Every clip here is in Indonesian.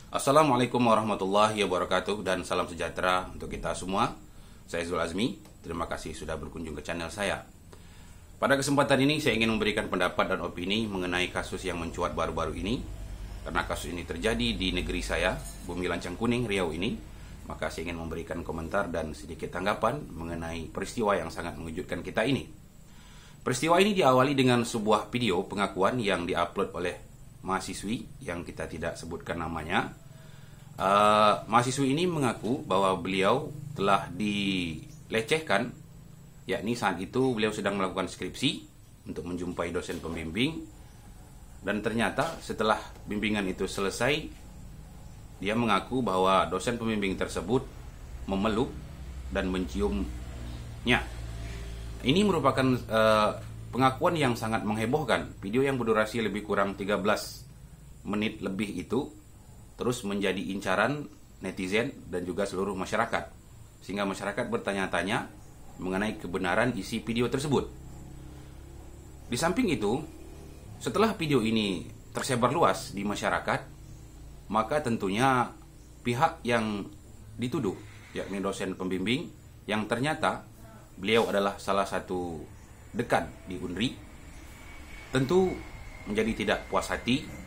Assalamualaikum warahmatullahi wabarakatuh dan salam sejahtera untuk kita semua. Saya Zul Azmi, terima kasih sudah berkunjung ke channel saya. Pada kesempatan ini saya ingin memberikan pendapat dan opini mengenai kasus yang mencuat baru-baru ini. Karena kasus ini terjadi di negeri saya, Bumi Lancang Kuning, Riau ini, maka saya ingin memberikan komentar dan sedikit tanggapan mengenai peristiwa yang sangat mengejutkan kita ini. Peristiwa ini diawali dengan sebuah video pengakuan yang diupload oleh mahasiswi yang kita tidak sebutkan namanya. Mahasiswi ini mengaku bahwa beliau telah dilecehkan, yakni saat itu beliau sedang melakukan skripsi untuk menjumpai dosen pembimbing, dan ternyata setelah bimbingan itu selesai, dia mengaku bahwa dosen pembimbing tersebut memeluk dan menciumnya. Ini merupakan pengakuan yang sangat menghebohkan. Video yang berdurasi lebih kurang 13 menit lebih itu terus menjadi incaran netizen dan juga seluruh masyarakat, sehingga masyarakat bertanya-tanya mengenai kebenaran isi video tersebut. Di samping itu, setelah video ini tersebar luas di masyarakat, maka tentunya pihak yang dituduh, yakni dosen pembimbing, yang ternyata beliau adalah salah satu dekan di UNRI, tentu menjadi tidak puas hati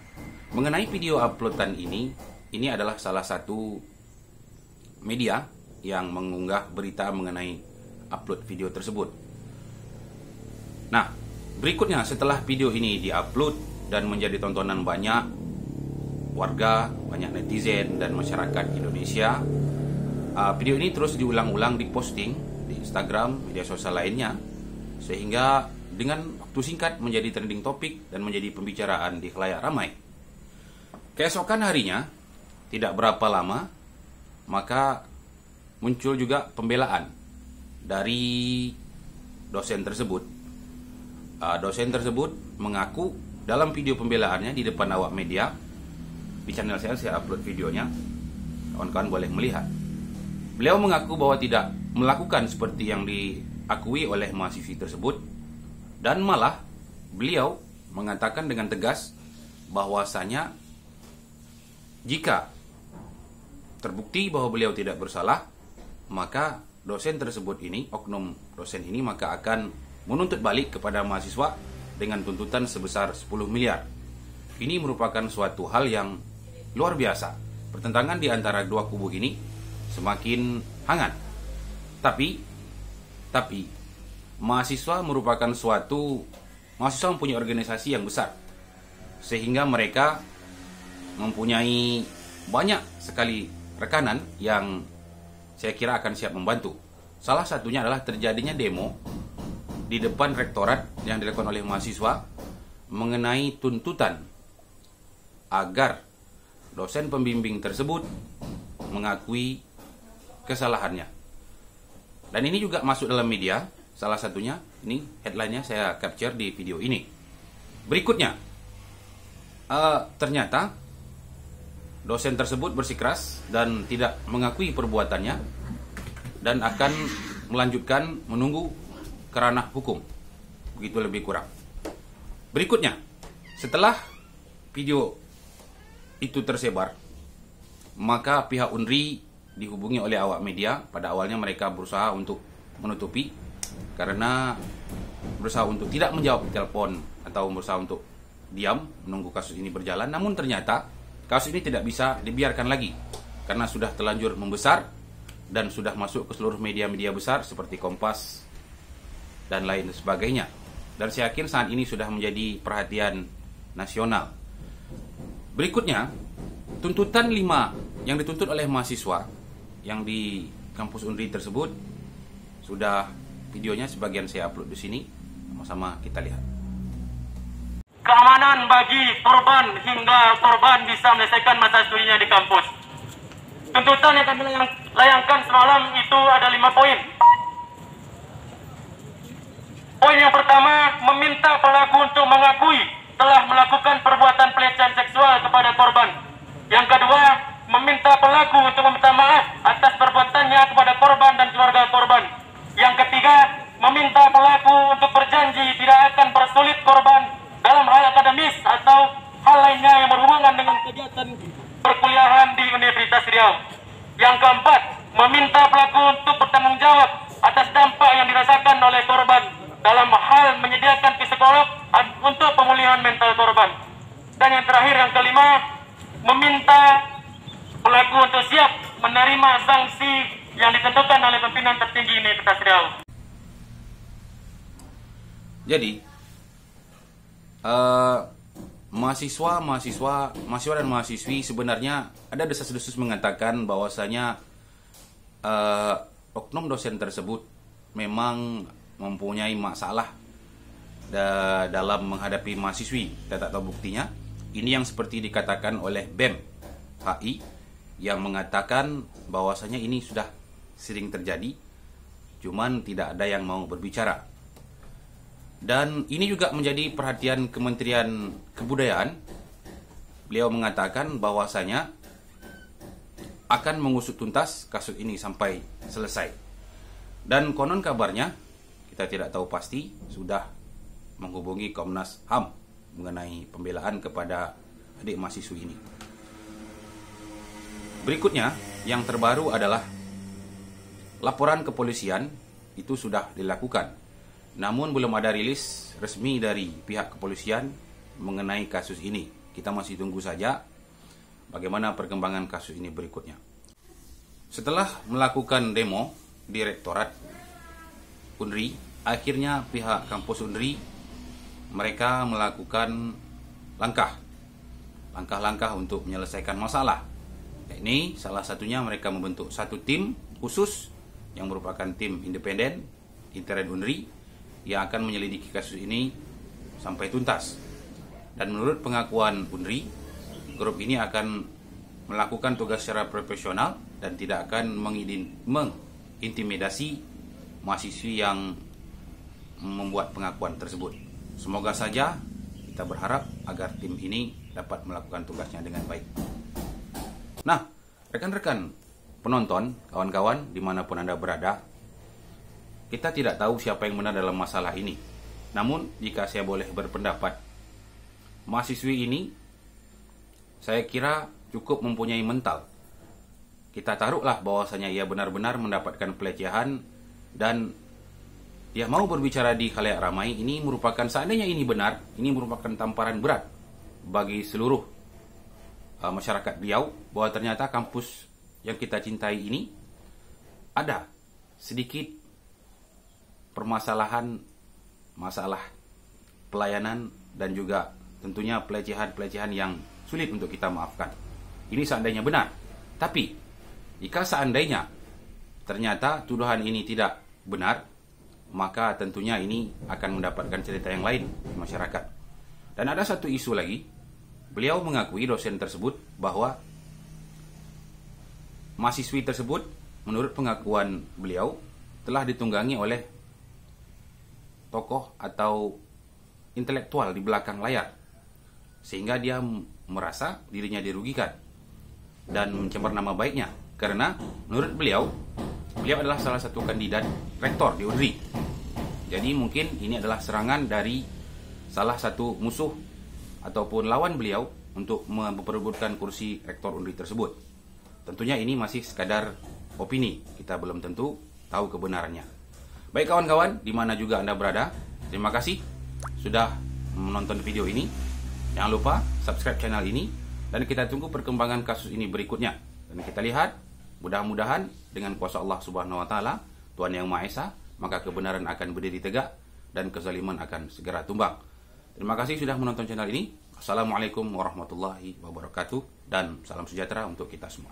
mengenai video uploadan ini. Ini adalah salah satu media yang mengunggah berita mengenai upload video tersebut. Nah, berikutnya setelah video ini diupload dan menjadi tontonan banyak warga, banyak netizen dan masyarakat Indonesia, video ini terus diulang-ulang diposting di Instagram, media sosial lainnya, sehingga dengan waktu singkat menjadi trending topik dan menjadi pembicaraan di khalayak ramai. Keesokan harinya, tidak berapa lama, maka muncul juga pembelaan dari dosen tersebut. Dosen tersebut mengaku dalam video pembelaannya di depan awak media, di channel saya upload videonya, kawan-kawan boleh melihat. Beliau mengaku bahwa tidak melakukan seperti yang diakui oleh mahasiswi tersebut, dan malah beliau mengatakan dengan tegas bahwasanya jika terbukti bahwa beliau tidak bersalah, maka dosen tersebut ini, oknum dosen ini, maka akan menuntut balik kepada mahasiswa dengan tuntutan sebesar 10 miliar. Ini merupakan suatu hal yang luar biasa. Pertentangan di antara dua kubu ini semakin hangat. Tapi mahasiswa mempunyai organisasi yang besar, sehingga mereka mempunyai banyak sekali rekanan yang saya kira akan siap membantu. Salah satunya adalah terjadinya demo di depan rektorat yang dilakukan oleh mahasiswa mengenai tuntutan agar dosen pembimbing tersebut mengakui kesalahannya. Dan ini juga masuk dalam media. Salah satunya, ini headline-nya saya capture di video ini. Berikutnya, ternyata dosen tersebut bersikeras dan tidak mengakui perbuatannya dan akan melanjutkan menunggu ke ranah hukum. Begitu lebih kurang. Berikutnya, setelah video itu tersebar, maka pihak UNRI dihubungi oleh awak media. Pada awalnya mereka berusaha untuk menutupi, karena berusaha untuk tidak menjawab telepon atau berusaha untuk diam menunggu kasus ini berjalan. Namun ternyata kasus ini tidak bisa dibiarkan lagi, karena sudah terlanjur membesar dan sudah masuk ke seluruh media-media besar seperti Kompas dan lain sebagainya. Dan saya yakin saat ini sudah menjadi perhatian nasional. Berikutnya, tuntutan 5 yang dituntut oleh mahasiswa yang di kampus UNRI tersebut, sudah videonya sebagian saya upload di sini. Sama-sama kita lihat. Keamanan bagi korban hingga korban bisa menyelesaikan masa studinya di kampus. Tuntutan yang kami layangkan semalam itu ada 5 poin. Poin yang pertama, meminta pelaku untuk mengakui telah melakukan perbuatan pelecehan seksual kepada korban. Yang kedua, meminta pelaku untuk meminta maaf atas perbuatannya kepada korban dan keluarga korban. Yang ketiga, meminta pelaku untuk berjanji tidak akan bersulit korban dalam hal akademis atau hal lainnya yang berhubungan dengan kegiatan perkuliahan di Universitas Riau. Yang keempat, meminta pelaku untuk bertanggung jawab atas dampak yang dirasakan oleh korban dalam hal menyediakan psikolog untuk pemulihan mental korban. Dan yang terakhir, yang kelima, meminta pelaku untuk siap menerima sanksi yang ditentukan oleh pimpinan tertinggi Universitas Riau. Jadi, mahasiswa dan mahasiswi sebenarnya ada desas-desus mengatakan bahwasanya oknum dosen tersebut memang mempunyai masalah dalam menghadapi mahasiswi. Kita tak tahu buktinya. Ini yang seperti dikatakan oleh BEM HI yang mengatakan bahwasanya ini sudah sering terjadi, cuman tidak ada yang mau berbicara. Dan ini juga menjadi perhatian Kementerian Kebudayaan. Beliau mengatakan bahwasanya akan mengusut tuntas kasus ini sampai selesai. Dan konon kabarnya, kita tidak tahu pasti, sudah menghubungi Komnas HAM mengenai pembelaan kepada adik mahasiswi ini. Berikutnya, yang terbaru adalah laporan kepolisian itu sudah dilakukan. Namun belum ada rilis resmi dari pihak kepolisian mengenai kasus ini. Kita masih tunggu saja bagaimana perkembangan kasus ini berikutnya. Setelah melakukan demo di Rektorat Unri, akhirnya pihak kampus Unri mereka melakukan langkah-langkah untuk menyelesaikan masalah. Ini salah satunya mereka membentuk satu tim khusus yang merupakan tim independen intern Unri yang akan menyelidiki kasus ini sampai tuntas. Dan menurut pengakuan Unri, grup ini akan melakukan tugas secara profesional dan tidak akan mengintimidasi mahasiswi yang membuat pengakuan tersebut. Semoga saja kita berharap agar tim ini dapat melakukan tugasnya dengan baik. Nah, rekan-rekan penonton, kawan-kawan dimanapun Anda berada, kita tidak tahu siapa yang benar dalam masalah ini. Namun, jika saya boleh berpendapat, mahasiswi ini saya kira cukup mempunyai mental. Kita taruhlah bahwasanya ia benar-benar mendapatkan pelecehan dan dia mau berbicara di khalayak ramai. Ini merupakan, seandainya ini benar, ini merupakan tamparan berat bagi seluruh masyarakat Riau, bahwa ternyata kampus yang kita cintai ini ada sedikit masalah pelayanan dan juga tentunya pelecehan-pelecehan yang sulit untuk kita maafkan. Ini seandainya benar. Tapi jika seandainya ternyata tuduhan ini tidak benar, maka tentunya ini akan mendapatkan cerita yang lain di masyarakat. Dan ada satu isu lagi. Beliau mengakui, dosen tersebut, bahwa mahasiswi tersebut menurut pengakuan beliau telah ditunggangi oleh tokoh atau intelektual di belakang layar, sehingga dia merasa dirinya dirugikan dan mencemar nama baiknya. Karena menurut beliau adalah salah satu kandidat rektor di Unri. Jadi mungkin ini adalah serangan dari salah satu musuh ataupun lawan beliau untuk memperebutkan kursi rektor Unri tersebut. Tentunya ini masih sekadar opini, kita belum tentu tahu kebenarannya. Baik kawan-kawan, di mana juga Anda berada, terima kasih sudah menonton video ini. Jangan lupa subscribe channel ini dan kita tunggu perkembangan kasus ini berikutnya. Dan kita lihat, mudah-mudahan dengan kuasa Allah Subhanahu wa taala, Tuhan Yang Maha Esa, maka kebenaran akan berdiri tegak dan kezaliman akan segera tumbang. Terima kasih sudah menonton channel ini. Assalamualaikum warahmatullahi wabarakatuh dan salam sejahtera untuk kita semua.